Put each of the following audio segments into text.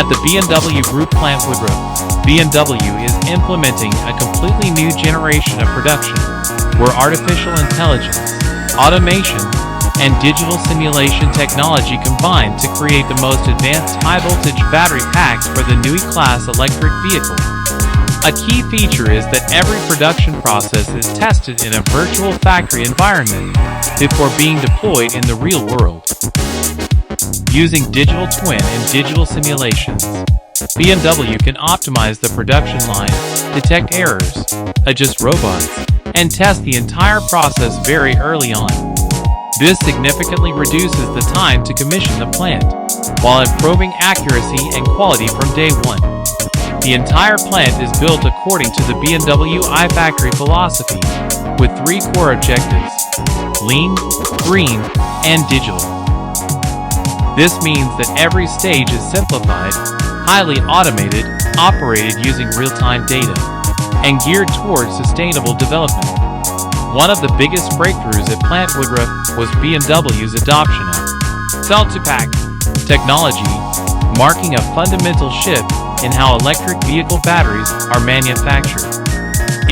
At the BMW Group plant Woodruff, BMW is implementing a completely new generation of production, where artificial intelligence, automation, and digital simulation technology combine to create the most advanced high-voltage battery packs for the new E-Class electric vehicle. A key feature is that every production process is tested in a virtual factory environment before being deployed in the real world. Using digital twin and digital simulations, BMW can optimize the production line, detect errors, adjust robots, and test the entire process very early on. This significantly reduces the time to commission the plant, while improving accuracy and quality from day one. The entire plant is built according to the BMW iFactory philosophy, with 3 core objectives: lean, green, and digital. This means that every stage is simplified, highly automated, operated using real-time data, and geared towards sustainable development. One of the biggest breakthroughs at Plant Woodruff was BMW's adoption of cell-to-pack technology, marking a fundamental shift in how electric vehicle batteries are manufactured.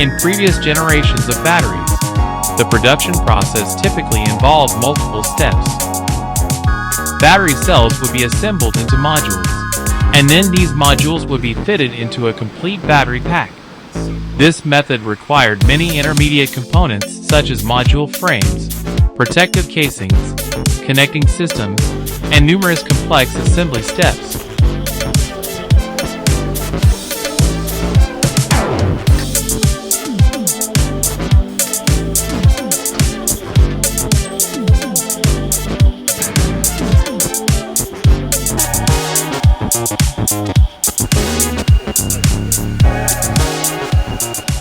In previous generations of batteries, the production process typically involved multiple steps. Battery cells would be assembled into modules, and then these modules would be fitted into a complete battery pack. This method required many intermediate components such as module frames, protective casings, connecting systems, and numerous complex assembly steps.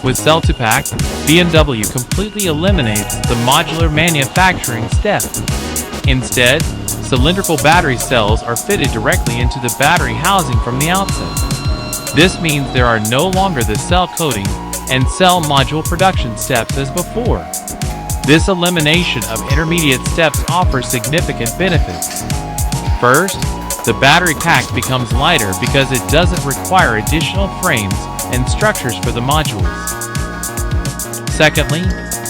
With cell-to-pack, BMW completely eliminates the modular manufacturing step. Instead, cylindrical battery cells are fitted directly into the battery housing from the outset. This means there are no longer the cell coating and cell module production steps as before. This elimination of intermediate steps offers significant benefits. First, the battery pack becomes lighter because it doesn't require additional frames and structures for the modules. Secondly,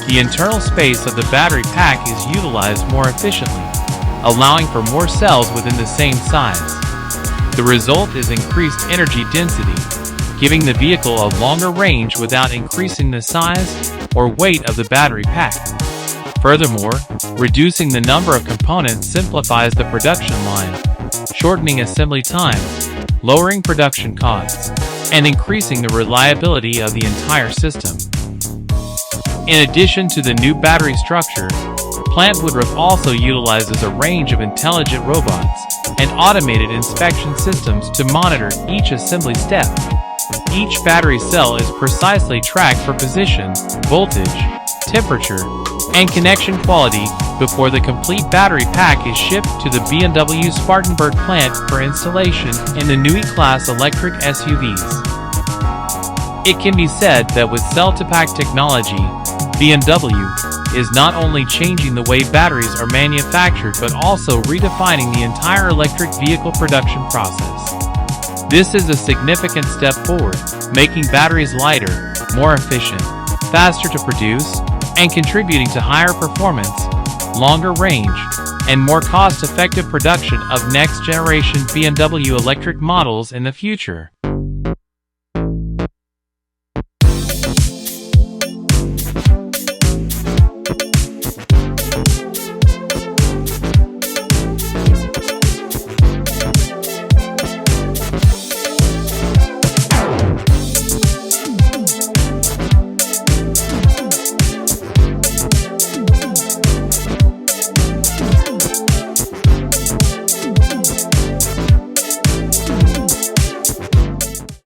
the internal space of the battery pack is utilized more efficiently, allowing for more cells within the same size. The result is increased energy density, giving the vehicle a longer range without increasing the size or weight of the battery pack. Furthermore, reducing the number of components simplifies the production line, shortening assembly times, lowering production costs, and increasing the reliability of the entire system. In addition to the new battery structure, Plant Woodruff also utilizes a range of intelligent robots and automated inspection systems to monitor each assembly step. Each battery cell is precisely tracked for position, voltage, temperature, and connection quality before the complete battery pack is shipped to the BMW Spartanburg plant for installation in the new E-Class electric SUVs. It can be said that with cell-to-pack technology, BMW is not only changing the way batteries are manufactured but also redefining the entire electric vehicle production process. This is a significant step forward, making batteries lighter, more efficient, faster to produce, and contributing to higher performance, longer range, and more cost-effective production of next-generation BMW electric models in the future.